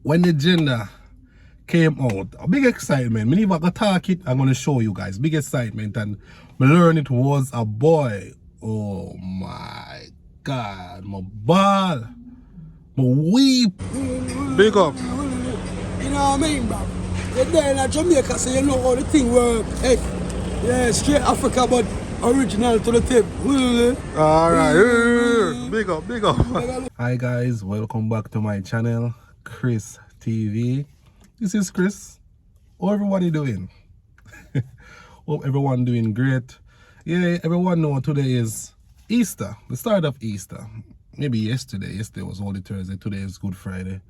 when the gender came out, a big excitement. Me never got talk it, I'm gonna show you guys. Big excitement, and me learn it was a boy. Oh my god, my ball. My weep. Big up. You know what I mean, bro? You're there in Jamaica, so you know how the thing work. Hey, yeah, straight Africa, but original to the tip. Alright, big up, big up. Hi guys, welcome back to my channel, Chris TV. This is Chris. How everybody doing? Hope everyone doing great. Yeah, everyone know today is Easter, the start of Easter. Maybe yesterday was Holy Thursday, today is Good Friday.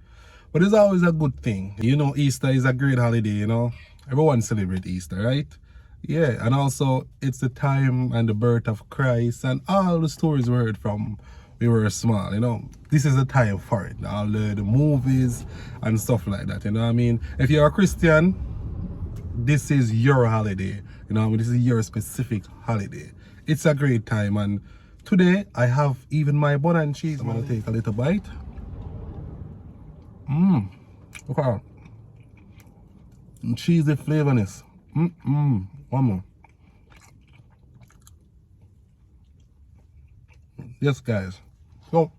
But it's always a good thing. You know, Easter is a great holiday, you know. Everyone celebrate Easter, right? Yeah, and also it's the time and the birth of Christ and all the stories we heard from we were small, you know. This is the time for it. All the movies and stuff like that, you know what I mean? If you're a Christian, this is your holiday, you know what I mean? This is your specific holiday. It's a great time, and today I have even my bun and cheese. I'm gonna take a little bite. Look at that. Cheesy flavorness. One more. Yes, guys. So,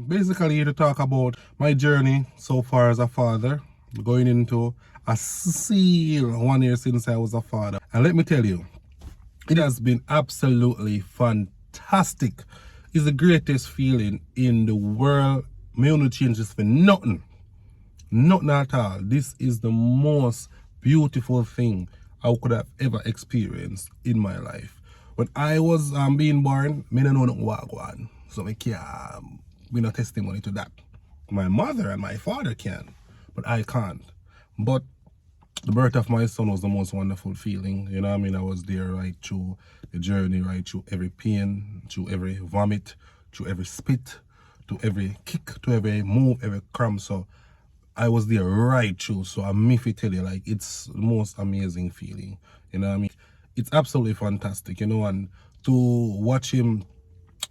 basically to talk about my journey so far as a father, going into a seal 1 year since I was a father. And let me tell you, it has been absolutely fantastic. It's the greatest feeling in the world. My only changes for nothing. Nothing at all. This is the most beautiful thing I could have ever experienced in my life. When I was being born, I didn't know nothing what going. So I can't be no testimony to that. My mother and my father can, but I can't. But the birth of my son was the most wonderful feeling. You know what I mean? I was there right through the journey, right through every pain, through every vomit, through every spit, to every kick, to every move, every cramp. So I was there right through. So I'm if I tell you, like, it's the most amazing feeling. You know what I mean? It's absolutely fantastic, you know, and to watch him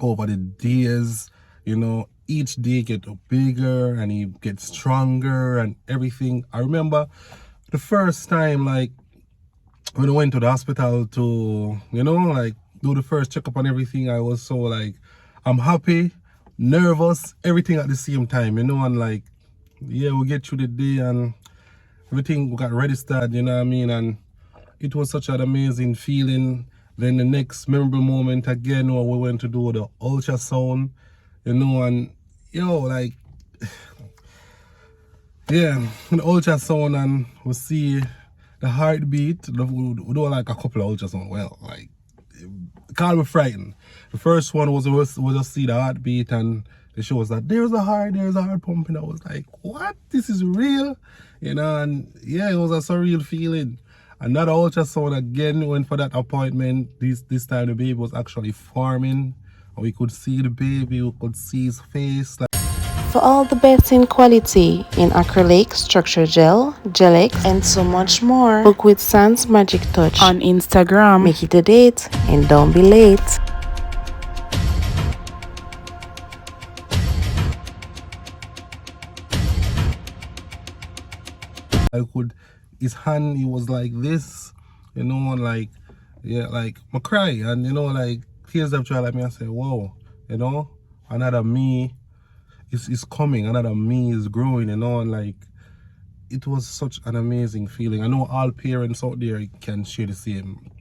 over the days, you know, each day get bigger and he gets stronger and everything. I remember the first time, like, when I went to the hospital to, you know, like, do the first checkup and everything, I was so, like, I'm happy, nervous, everything at the same time, you know, and, like, yeah, we get through the day and everything got registered, you know what I mean, and it was such an amazing feeling. Then the next memorable moment again, when we went to do the ultrasound, you know, and, yo, like, yeah, the ultrasound, and we see the heartbeat. We do like a couple of ultrasound. Well, like, can't be frightened. The first one was we just see the heartbeat, and it shows that there's a heart pumping. I was like, what? This is real, you know? And yeah, it was a surreal feeling. Another ultrasound again, went for that appointment. This time the baby was actually forming. We could see the baby, we could see his face. Like, for all the best in quality in acrylic, structure gel, gel-X, and so much more, book with Sans Magic Touch on Instagram. Make it a date and don't be late. his hand, he was like this, you know, and like, yeah, like, I cry, and, you know, like, tears have tried like me. I say, whoa, you know, another me is coming, another me is growing, you know, and like, it was such an amazing feeling. I know all parents out there can share the same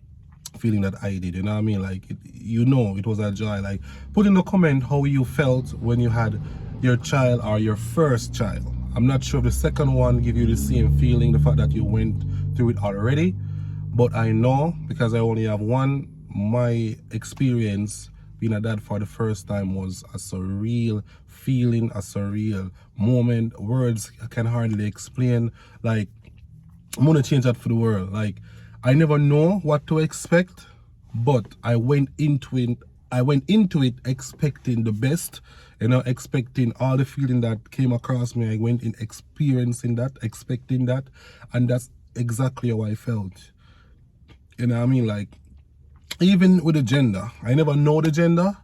feeling that I did, you know what I mean? Like, you know, it was a joy. Like, put in the comment how you felt when you had your child or your first child. I'm not sure if the second one give you the same feeling, the fact that you went through it already, but I know, because I only have one, my experience being a dad for the first time was a surreal feeling, a surreal moment. Words can hardly explain. Like, I'm gonna change that for the world. Like, I never know what to expect, but I went into it I went into it expecting the best, you know, expecting all the feeling that came across me. I went in experiencing that, expecting that, and that's exactly how I felt. You know what I mean? Like, even with the gender, I never know the gender.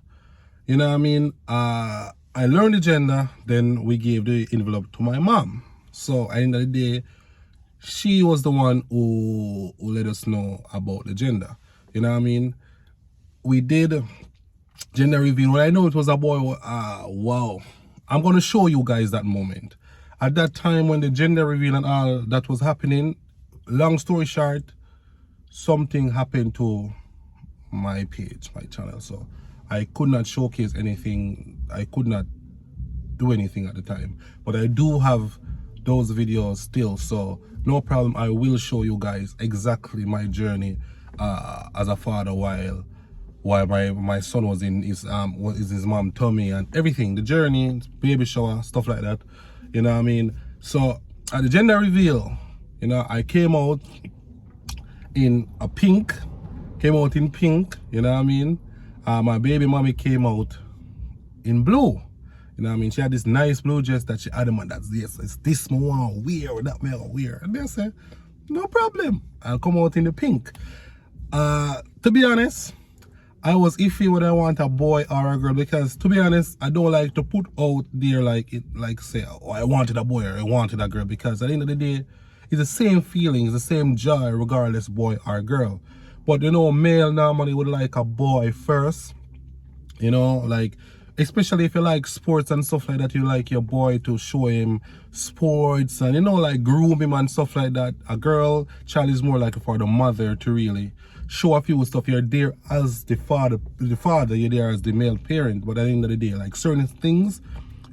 You know what I mean? I learned the gender, then we gave the envelope to my mom. So at the end of the day, she was the one who let us know about the gender. You know what I mean? We did gender reveal. When I know it was a boy, wow. I'm going to show you guys that moment. At that time when the gender reveal and all that was happening, long story short, something happened to my page, my channel. So I could not showcase anything. I could not do anything at the time. But I do have those videos still. So no problem. I will show you guys exactly my journey as a father while my son was in his mom tummy and everything, the journey, baby shower, stuff like that, you know what I mean? So at the gender reveal, you know, I came out in pink, you know what I mean? My baby mommy came out in blue, you know what I mean? She had this nice blue dress that she adamant that's this, it's this I want to wear, that I want to wear. And they say, no problem, I'll come out in the pink. To be honest, I was iffy whether I want a boy or a girl, because to be honest, I don't like to put out there like say, oh, I wanted a boy or I wanted a girl, because at the end of the day, it's the same feeling, it's the same joy regardless boy or girl. But you know, male normally would like a boy first, you know, like especially if you like sports and stuff like that, you like your boy to show him sports and, you know, like groom him and stuff like that. A girl child is more like for the mother to really show a few stuff. You're there as the father, you're there as the male parent. But at the end of the day, like certain things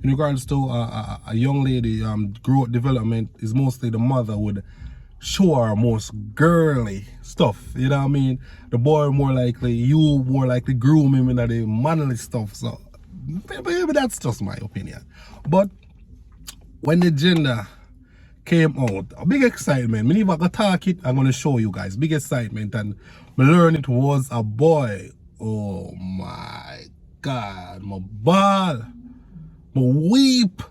in regards to a young lady growth development is mostly the mother would show her most girly stuff, you know what I mean? The boy more likely, you more likely groom him in the manly stuff. So maybe that's just my opinion. But when the gender came out, a big excitement. Me never gonna talk it, I'm gonna show you guys. Big excitement, and me learn it was a boy. Oh my God, my ball, my weep.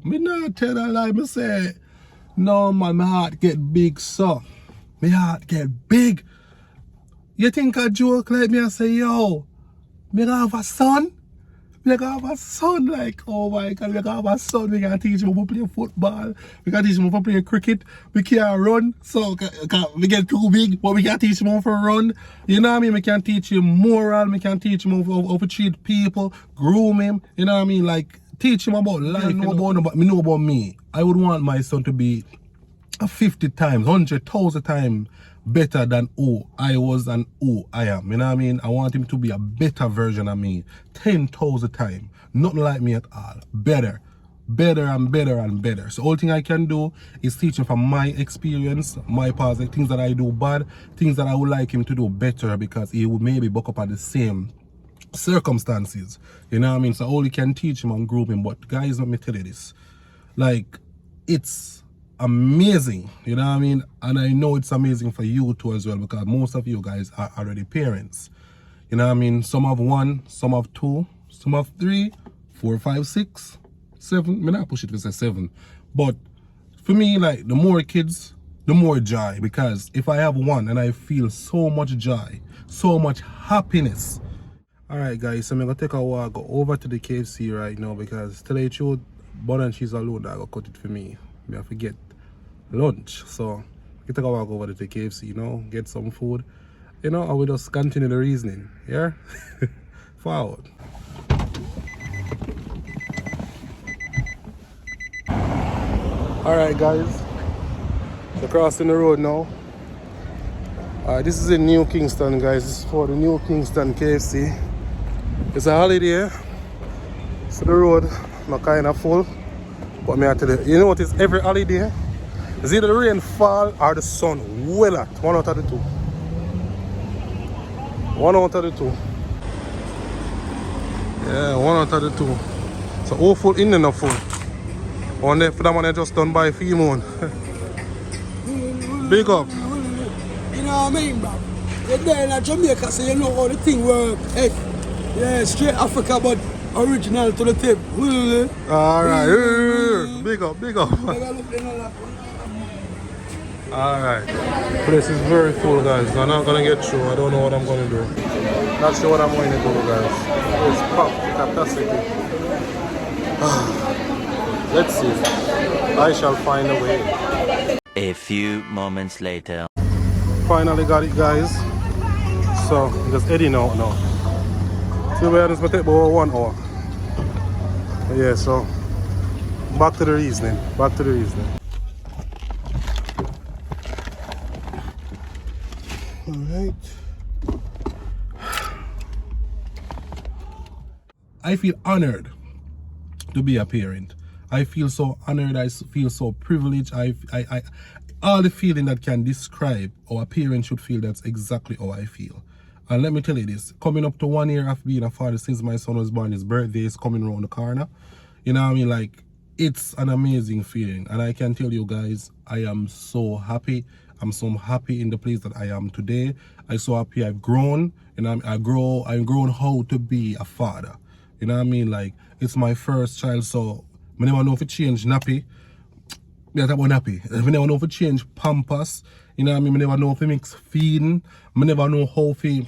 Me not tell a lie, me say, no man, my heart get big, so. My heart get big. You think I joke like me and say, yo, me gonna have a son? We can have a son, like, oh my God, we can have a son. We can teach him how to play football. We can teach him how to play cricket. We can't run, so we get too big, but we can teach him how to run. You know what I mean? We can teach him moral. We can teach him how to treat people, groom him. You know what I mean? Like, teach him about life. Me know about me. I would want my son to be 50 times, 100,000 times better than who I was and who I am. You know what I mean? I want him to be a better version of me. 10,000 times. Nothing like me at all. Better. Better and better and better. So all thing I can do is teach him from my experience, my past, like things that I do bad, things that I would like him to do better, because he would maybe buck up at the same circumstances. You know what I mean? So all you can teach him and groom him. But guys, let me tell you this. Like, it's amazing, you know what I mean? And I know it's amazing for you too as well, because most of you guys are already parents. You know what I mean? Some have 1, some have 2, some have 3, 4, 5, 6, 7. Me not push it to say 7. But for me, like, the more kids, the more joy. Because if I have 1 and I feel so much joy, so much happiness. Alright guys, so I'm gonna take a walk, go over to the KFC right now, because today the truth, butter and cheese alone, I gotta cut it for me. I forget lunch, so we take a walk over to the KFC, you know, get some food, you know, and we just continue the reasoning, yeah? Forward. Alright guys, so crossing the road now. This is in New Kingston, guys. This is for the New Kingston KFC. It's a holiday, so the road not kind of full. But me I tell you, you know what is every holiday? It's either the rain fall or the sun well at. 1 out of the 2. 1 out of the 2. Yeah, 1 out of the 2. So all full in and not full. One day for that one I just done by female. Big up. You know what I mean, bro? You're there in Jamaica, so you know how the thing works. Hey, Yeah, straight Africa, but original to the tip. Alright, big up, big up. Alright. Place is very full, guys. I'm not gonna get through. I don't know what I'm gonna do. Not sure what I'm going to do, guys. It's packed capacity. Let's see. I shall find a way. A few moments later. Finally got it, guys. So I'm just heading out now. So we are just going to take about 1 hour. But yeah, so back to the reasoning. Back to the reasoning. Alright. I feel honored to be a parent. I feel so honored. I feel so privileged. I all the feeling that can describe how a parent should feel, that's exactly how I feel. And let me tell you this, coming up to 1 year of being a father since my son was born, his birthday is coming around the corner. You know what I mean? Like, it's an amazing feeling. And I can tell you guys, I am so happy. I'm so happy in the place that I am today. I'm so happy I've grown. And I've grown how to be a father. You know what I mean? Like, it's my first child, so I never know if it change nappy. Yeah, that one nappy. I never know if it change pampers. You know what I mean? I never know if it mix feeding. I never know how to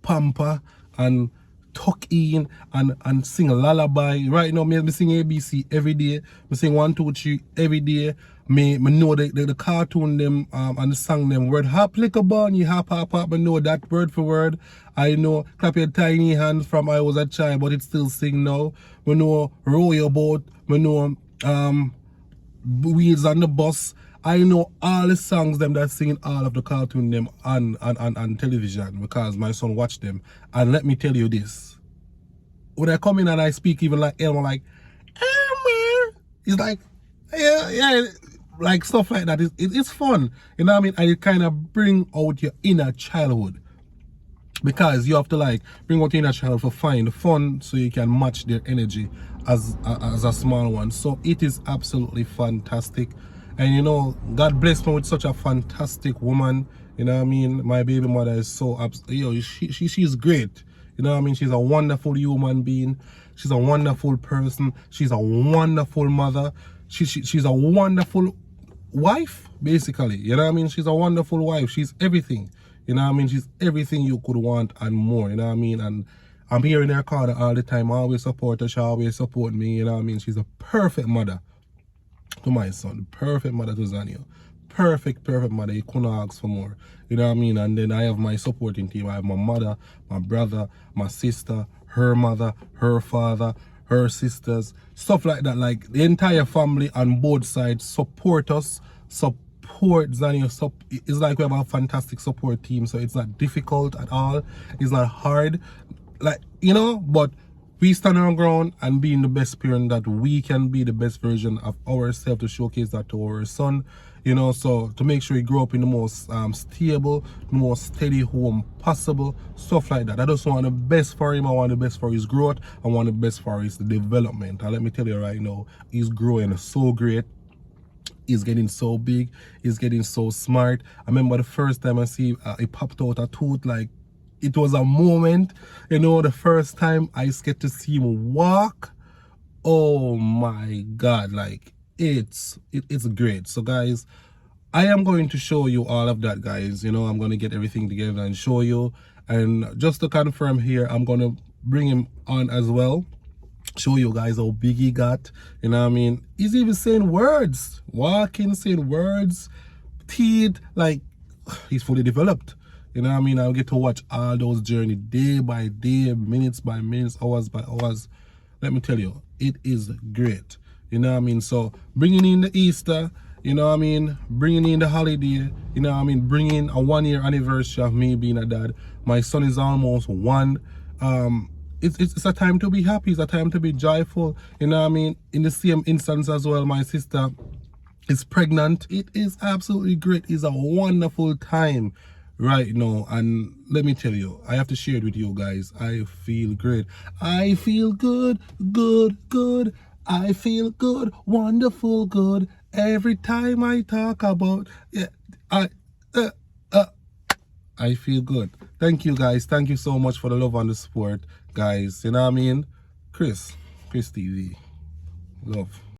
pamper and tuck in and sing a lullaby. Right now, me sing ABC every day. I sing 1, 2, 3 every day. Me know the cartoon them and the song them word hop like a bunny, hop hop hop. I know that word for word. I know clap your tiny hands from I was a child, but it still sing now. We know row your boat. We know wheels on the bus. I know all the songs them that singing all of the cartoon them on television because my son watched them. And let me tell you this. When I come in and I speak even like Elmo, like, he's like, yeah, like stuff like that. It's fun. You know what I mean? And it kind of bring out your inner childhood. Because you have to like bring out your inner child for find fun so you can match their energy as a small one. So it is absolutely fantastic. And you know, God bless me with such a fantastic woman. You know what I mean? My baby mother is so she's great. You know what I mean? She's a wonderful human being. She's a wonderful person. She's a wonderful mother. She's a wonderful wife, basically. You know what I mean? She's a wonderful wife. She's everything. You know what I mean? She's everything you could want and more. You know what I mean? And I'm here in her corner all the time. I always support her. She always support me. You know what I mean? She's a perfect mother to my son. Perfect mother to Zanio. Perfect mother. You couldn't ask for more. You know what I mean? And then I have my supporting team. I have my mother, my brother, my sister, her mother, her father, her sisters, stuff like that. Like the entire family on both sides support us, support Zanio. It's like we have a fantastic support team, so it's not difficult at all. It's not hard, like, you know, but we stand our ground and being the best parent that we can be, the best version of ourselves, to showcase that to our son, you know. So to make sure he grow up in the most stable, the most steady home possible, stuff like that. I just want the best for him. I want the best for his growth. I want the best for his development. And let me tell you right now, he's growing so great. He's getting so big. He's getting so smart. I remember the first time I see he popped out a tooth, like, it was a moment, you know, the first time I get to see him walk. Oh my God, like, it's great. So guys, I am going to show you all of that, guys. You know, I'm going to get everything together and show you. And just to confirm here, I'm going to bring him on as well. Show you guys how big he got. You know what I mean? He's even saying words. Walking, saying words, teeth, like, he's fully developed. You know what I mean? I'll get to watch all those journey day by day, minutes by minutes, hours by hours. Let me tell you, it is great. You know what I mean? So bringing in the Easter, you know what I mean? Bringing in the holiday, you know what I mean? Bringing a 1 year anniversary of me being a dad. My son is almost 1. It's a time to be happy. It's a time to be joyful. You know what I mean? In the same instance as well, my sister is pregnant. It is absolutely great. It's a wonderful time right now. And let me tell you, I have to share it with you guys. I feel great. I feel good. I feel good, wonderful good. Every time I talk about, yeah, I feel good. Thank you guys. Thank you so much for the love and the support, guys. You know what I mean? Chris TV. Love.